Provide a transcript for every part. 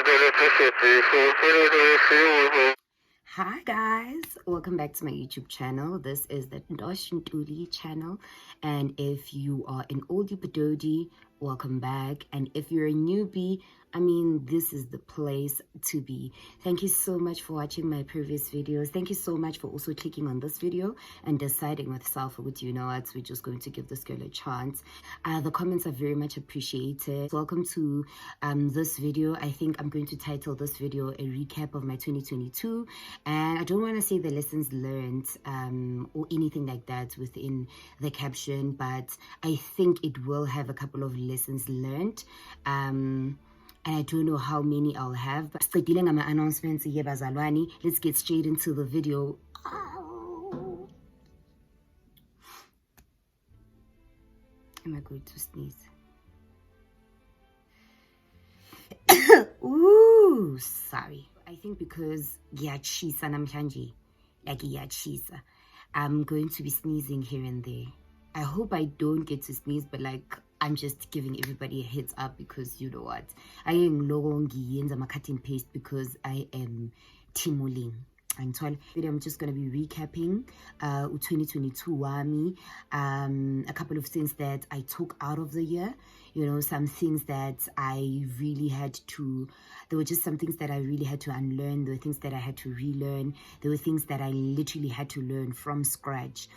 Hi guys, welcome back to my YouTube channel. This is the Ntosh channel, and if you are an oldie but goodie, welcome back. And if you're a newbie, I mean, this is the place to be. Thank you so much for watching my previous videos. Thank you so much for also clicking on this video and deciding with self with, you know what, we're just going to give this girl a chance. The comments are very much appreciated. Welcome to this video. I think I'm going to title this video a recap of my 2022, and I don't want to say the lessons learned or anything like that within the caption, but I think it will have a couple of lessons learned. And I don't know how many I'll have, but my announcements. Let's get straight into the video. Oh. Am I going to sneeze? Ooh, sorry. I think because ngiyatshisa namhlanje, like ngiyatshisa, I'm going to be sneezing here and there. I hope I don't get to sneeze, but like I'm just giving everybody a heads up because you know what, I am a cut and paste because I am timuling. I'm just going to be recapping 2022 wami, a couple of things that I took out of the year, you know, some things that I really had to, there were just some things that I really had to unlearn, there were things that I had to relearn, there were things that I literally had to learn from scratch.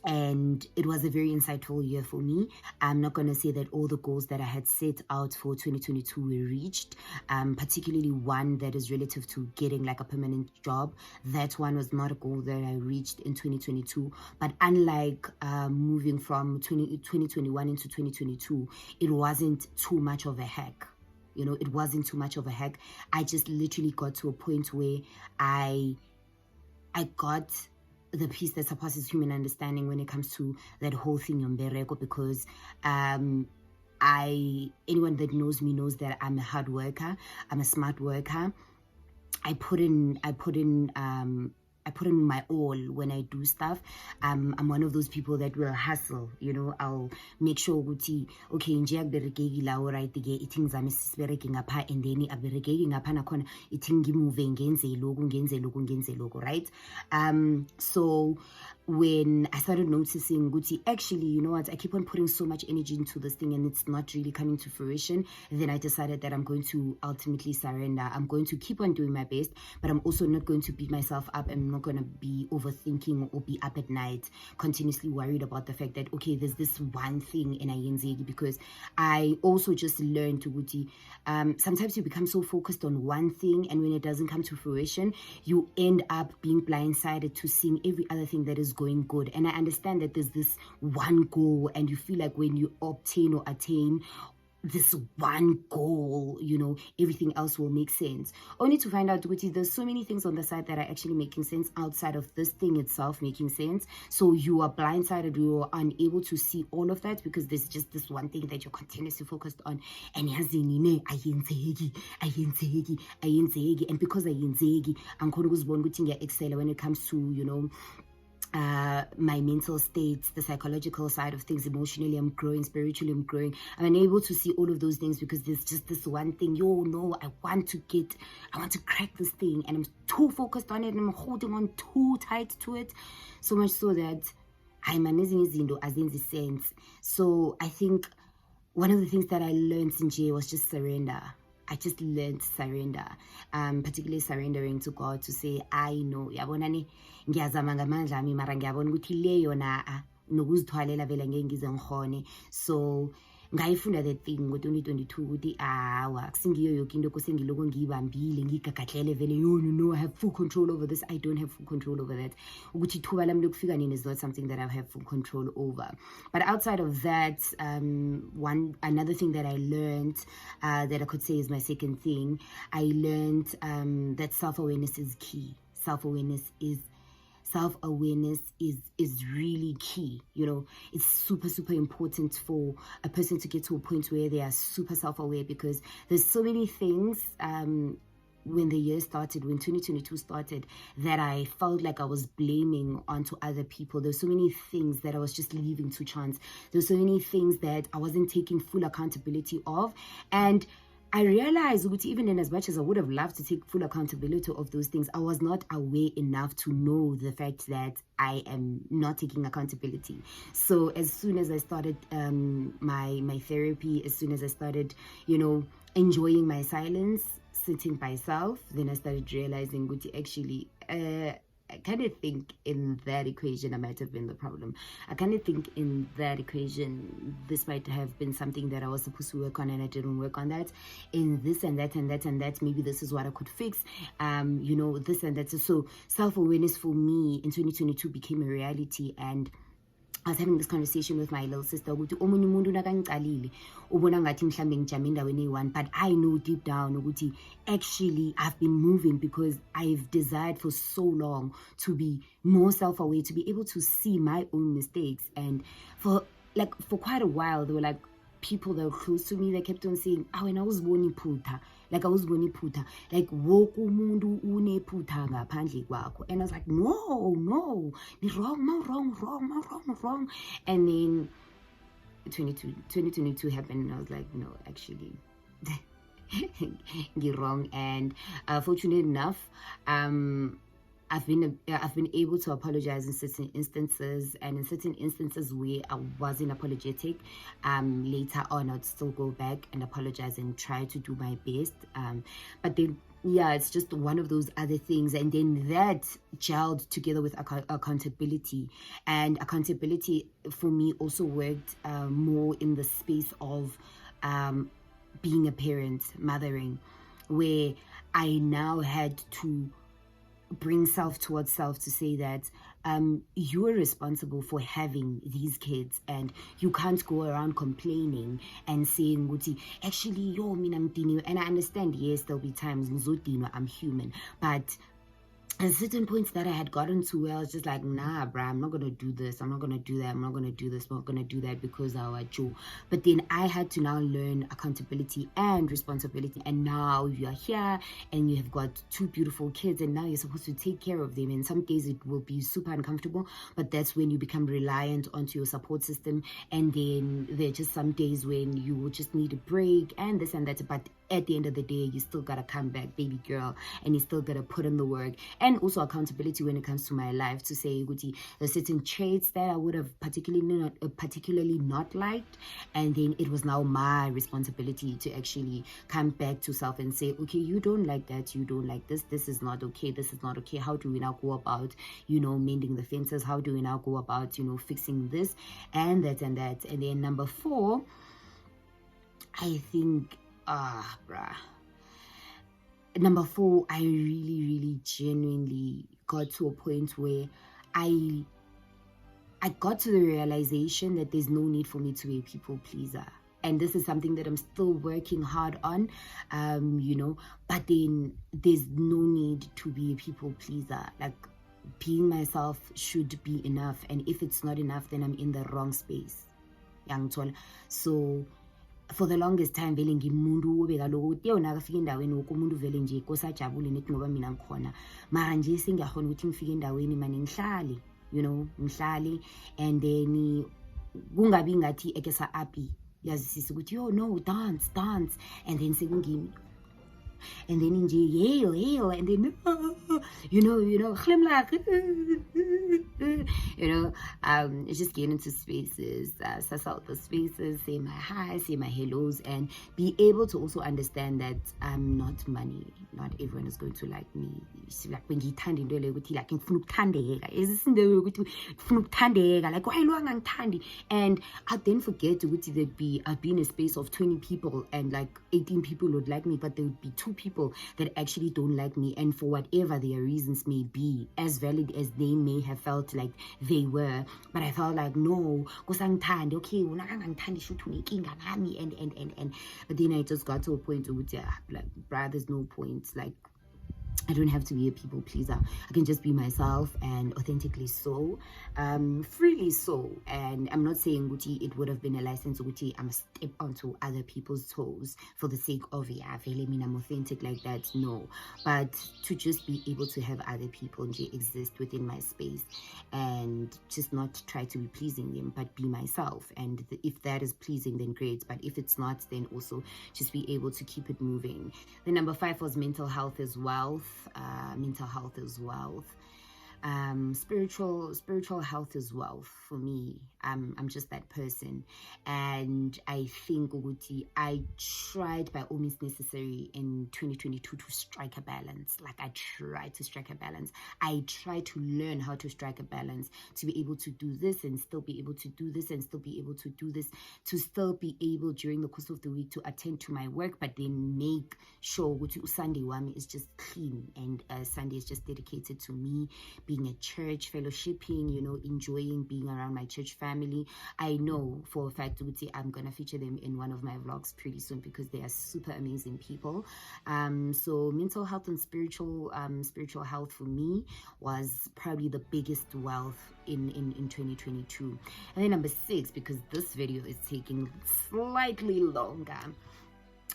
And it was a very insightful year for me. I'm not going to say that all the goals that I had set out for 2022 were reached, particularly one that is relative to getting like a permanent job. That one was not a goal that I reached in 2022. But unlike moving from 2021 into 2022, it wasn't too much of a hack. You know, it wasn't too much of a hack. I just literally got to a point where I got the piece that surpasses human understanding when it comes to that whole thing yombereko, because anyone that knows me knows that I'm a hard worker, I'm a smart worker. I put in my all when I do stuff. I'm one of those people that will hustle, you know. I'll make sure okay nje akuberekeki la alright ke ithing zami sisibereke ngapha and then aberekeki ngapha nakhona ithing ngimuve ngenze lokhu, right? So when I started noticing Guti, actually, you know what, I keep on putting so much energy into this thing and it's not really coming to fruition, then I decided that I'm going to ultimately surrender. I'm going to keep on doing my best, but I'm also not going to beat myself up. I'm not going to be overthinking or be up at night continuously worried about the fact that, okay, there's this one thing in INZ, because I also just learned to Guti, sometimes you become so focused on one thing, and when it doesn't come to fruition, you end up being blindsided to seeing every other thing that is going good. And I understand that there's this one goal, and you feel like when you obtain or attain this one goal, you know, everything else will make sense. Only to find out, there's so many things on the side that are actually making sense outside of this thing itself making sense. So you are blindsided, you are unable to see all of that because there's just this one thing that you're continuously focused on. And and because I'm going to excel when it comes to, you know, my mental states, the psychological side of things. Emotionally I'm growing, spiritually I'm growing. I'm unable to see all of those things because there's just this one thing, I want to crack this thing, and I'm too focused on it and I'm holding on too tight to it, so much so that I'm managing izinto azenzi sense. So I think one of the things that I learned in J was just surrender. I just learned surrender, particularly surrendering to God, to say, I know, yabona ni ngiyazama ngamandla ami mara ngiyabona ukuthi le yona nokuzithwalela vele ngeke ngize ngikhone. So ngayifunda that thing ngo-2022 ukuthi awa kusingiyo yoke into kosengiloko ngiyibambile ngiyigagadlele vele no, I have full control over this. I don't have full control over that. Ukuthi ithuba lami lokufika nini is not something that I have full control over. But outside of that, another thing that I learned, that I could say is my second thing, I learned that self-awareness is key. Self-awareness is really key. You know, it's super important for a person to get to a point where they are super self-aware, because there's so many things when the year started, when 2022 started, that I felt like I was blaming onto other people. There's so many things that I was just leaving to chance. There's so many things that I wasn't taking full accountability of, and I realized that even in as much as I would have loved to take full accountability of those things, I was not aware enough to know the fact that I am not taking accountability. So as soon as I started my therapy, as soon as I started, enjoying my silence, sitting by myself, then I started realizing, actually, I kind of think in that equation I might have been the problem. I kind of think in that equation this might have been something that I was supposed to work on and I didn't work on that. In this and that and that and that, maybe this is what I could fix. This and that. So self-awareness for me in 2022 became a reality, and I was having this conversation with my little sister, but I know deep down actually I've been moving because I've desired for so long to be more self-aware, to be able to see my own mistakes. And for quite a while, there were like people that were close to me that kept on saying, when I was born puta, like woke umundu une puta ngaphandle kwakho. And I was like, no, you're wrong. And then 2022 happened, and I was like, no, actually, you're wrong. And fortunate enough, I've been able to apologize in certain instances, and in certain instances where I wasn't apologetic, later on I'd still go back and apologize and try to do my best. But then, it's just one of those other things. And then that gelled together with accountability. And accountability for me also worked more in the space of being a parent, mothering, where I now had to bring self towards self to say that you are responsible for having these kids, and you can't go around complaining and saying, actually, yo, mina ngidiniwe. And I understand, yes, there'll be times I'm human, but at certain points that I had gotten to where I was just like, nah, bruh, I'm not going to do this. I'm not going to do that. I'm not going to do this. I'm not going to do that because I was Joe. But then I had to now learn accountability and responsibility. And now you are here and you have got 2 beautiful kids, and now you're supposed to take care of them. And some days it will be super uncomfortable, but that's when you become reliant onto your support system. And then there are just some days when you will just need a break and this and that. But at the end of the day, you still gotta come back, baby girl, and you still gotta put in the work. And also accountability when it comes to my life, to say, there's certain traits that I would have particularly not liked, and then it was now my responsibility to actually come back to self and say, okay, you don't like that, you don't like this is not okay, this is not okay. How do we now go about, mending the fences? How do we now go about, fixing this and that and that? And then number 4, I think, number 4, I really, really genuinely got to a point where I got to the realization that there's no need for me to be a people pleaser. And this is something that I'm still working hard on, but then there's no need to be a people pleaser. Like, being myself should be enough. And if it's not enough, then I'm in the wrong space. So for the longest time vele ngimuntu obekaloku yona akafika endaweni woke umuntu vele nje kosajabule nethi ngoba mina ngikhona, mara nje sengiyahona ukuthi ngifike endaweni manje ngihlale, ngihlale, and then kungabi ngathi ekesa api yazisisa ukuthi yo no, dance, and then sekungimi, and then nje yell, and then just get into spaces, suss out the spaces, say my highs, say my hellos, and be able to also understand that I'm not money. Not everyone is going to like me. Like when ngithanda into le ukuthi like ngifuna ukuthandeka, isindo ukuthi ngifuna ukuthandeka, like why lo angangithandi. And I then forget ukuthi I'd be in a space of 20 people and like 18 people would like me, but there would be 2 people that actually don't like me, and for whatever their reasons may be, as valid as they may have felt like they were, but I felt like no, kusangithandi, okay, unakangangithandi shoot unenkinga nami, and but then I just got to a point where like, bruh, there's no point. Like, I don't have to be a people pleaser. I can just be myself and authentically so, freely so. And I'm not saying Guti it would have been a license Guti I'm step onto other people's toes for the sake of I'm authentic like that. No, but to just be able to have other people exist within my space and just not try to be pleasing them, but be myself. And if that is pleasing, then great. But if it's not, then also just be able to keep it moving. The number 5 was mental health is wealth. Mental health is wealth. Spiritual health is wealth for me. I'm just that person, and I think Uguti, I tried by all means necessary in 2022 to strike a balance. Like I tried to strike a balance. I tried to learn how to strike a balance, to be able to do this and still be able to do this and still be able to do this, to still be able during the course of the week to attend to my work, but then make sure Uguti Sunday wami is just clean, and Sunday is just dedicated to me being at church, fellowshipping, enjoying being around my church family. I know for a fact I'm gonna feature them in one of my vlogs pretty soon because they are super amazing people. So mental health and spiritual health for me was probably the biggest wealth in 2022. And then number 6, because this video is taking slightly longer.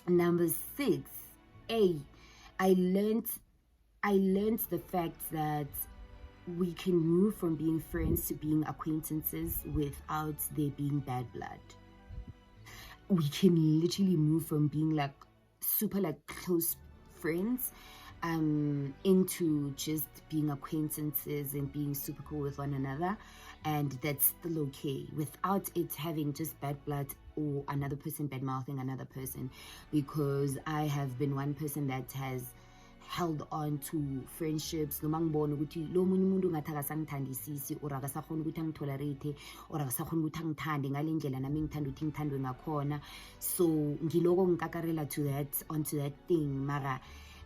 Number 6, I learned the fact that we can move from being friends to being acquaintances without there being bad blood. We can literally move from being like super like close friends into just being acquaintances and being super cool with one another, and that's still okay without it having just bad blood or another person bad mouthing another person, because I have been one person that has held on to friendships noma ngibona ukuthi lo munye umuntu ngathi akasangithandisisi or akasakhona ukuthi angitolerate or akasakhona ukuthi angithande ngale ndlela nami ngithanda ukuthi ngithandwe ngakhona. So ngiloko ngikakarela onto that thing, mara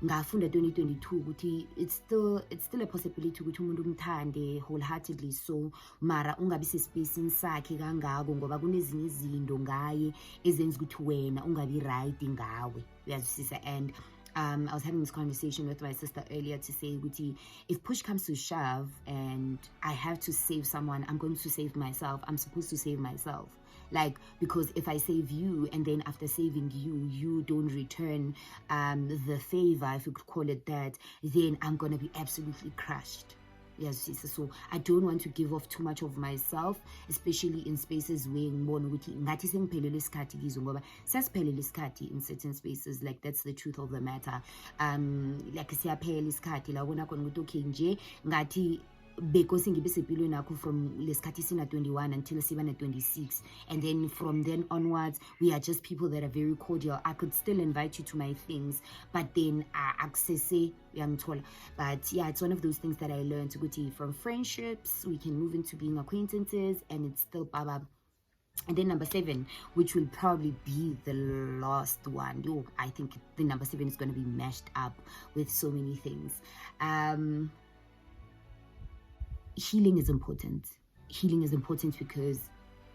ngafunda 2022 ukuthi it's still a possibility ukuthi umuntu umthande wholeheartedly, so mara ungabi sespacing sakhe kangako ngoba kunezinye izinto ngaye ezenza ukuthi wena ungabi right ngawe, uyazwisisa. And I was having this conversation with my sister earlier to say, if push comes to shove and I have to save someone, I'm going to save myself. I'm supposed to save myself. Like, because if I save you and then after saving you, you don't return the favor, if you could call it that, then I'm going to be absolutely crushed. Yes, so I don't want to give off too much of myself, especially in spaces where ngathi sengiphelele isikhathi kizo ngoba sasiphelele isikhathi in certain spaces. Like, that's the truth of the matter. Like siyaphela isikhathi la ubona khona ukuthi okay nje ngathi because ngibe sepilweni yakho from lesikhathi sina 21 until siba na 26, and then from then onwards we are just people that are very cordial. I could still invite you to my things, but then access but yeah, it's one of those things that I learned to go to. From friendships we can move into being acquaintances, and it's still baba. And then number 7, which will probably be the last one. I think the number 7 is going to be mashed up with so many things. Healing is important. Healing is important because,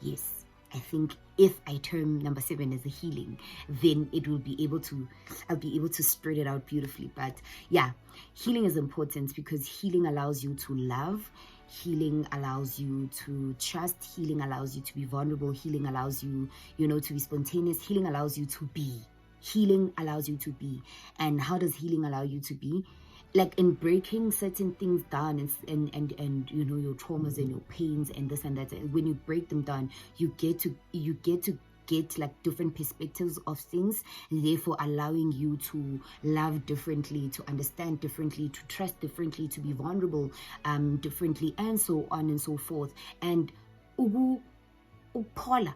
yes, I think if I term number 7 as a healing, then I'll be able to spread it out beautifully. But yeah, healing is important because healing allows you to love. Healing allows you to trust. Healing allows you to be vulnerable. Healing allows you, to be spontaneous. Healing allows you to be. Healing allows you to be. And how does healing allow you to be? Like in breaking certain things down and your traumas and your pains and this and that. When you break them down, you get to get like different perspectives of things, therefore allowing you to love differently, to understand differently, to trust differently, to be vulnerable differently, and so on and so forth. And ukuphola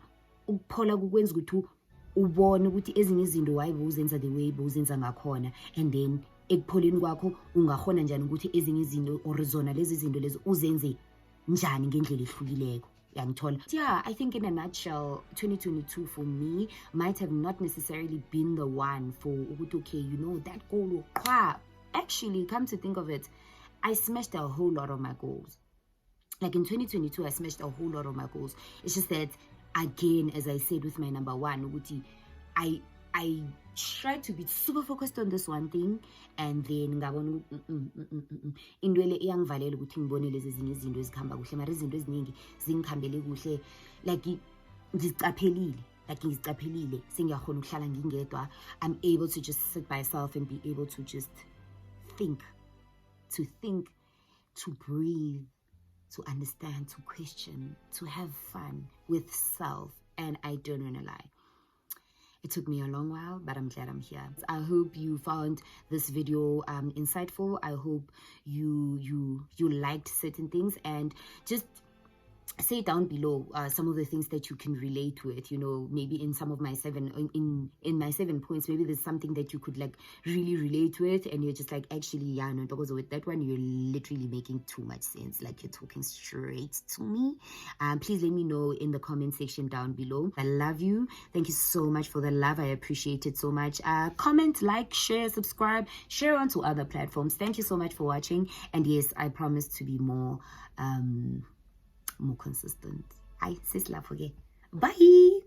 kukwenza ukuthi ubone ukuthi ezinye izinto wayibuzenza the way buzenza ngakhona, and then ekupholeni kwakho ungakhona njani ukuthi ezinye izinto or zona lezi zinto lezi uzenze njani ngendlela ehlukileko. Yeah, I think in a nutshell, 2022 for me might have not necessarily been the one for okay, that goal. Actually, come to think of it, I smashed a whole lot of my goals. Like in 2022, I smashed a whole lot of my goals. It's just that, again, as I said with my number 1, I try to be super focused on this one thing, and then ngabona into le iyangivalela ukuthi ngibone lezi ezinye izinto ezikhamba kuhle, mara izinto eziningi zingikhambele kuhle, like ngizicaphelile sengiyakhona ukuhlala ngingedwa. I'm able to just sit by myself and be able to just think, to breathe, to understand, to question, to have fun with self. And I don't want to lie, it took me a long while, but I'm glad I'm here. I hope you found this video insightful. I hope you liked certain things, and just say down below some of the things that you can relate with. You know, maybe in some of my in my 7 points, maybe there's something that you could like really relate with, and you're just like, actually, yeah, no, because with that one, you're literally making too much sense, like you're talking straight to me. Please let me know in the comment section down below. I love you. Thank you so much for the love. I appreciate it so much. Comment, like, share, subscribe, share onto other platforms. Thank you so much for watching, and yes, I promise to be more consistent. Hi, sis, love, okay. Bye.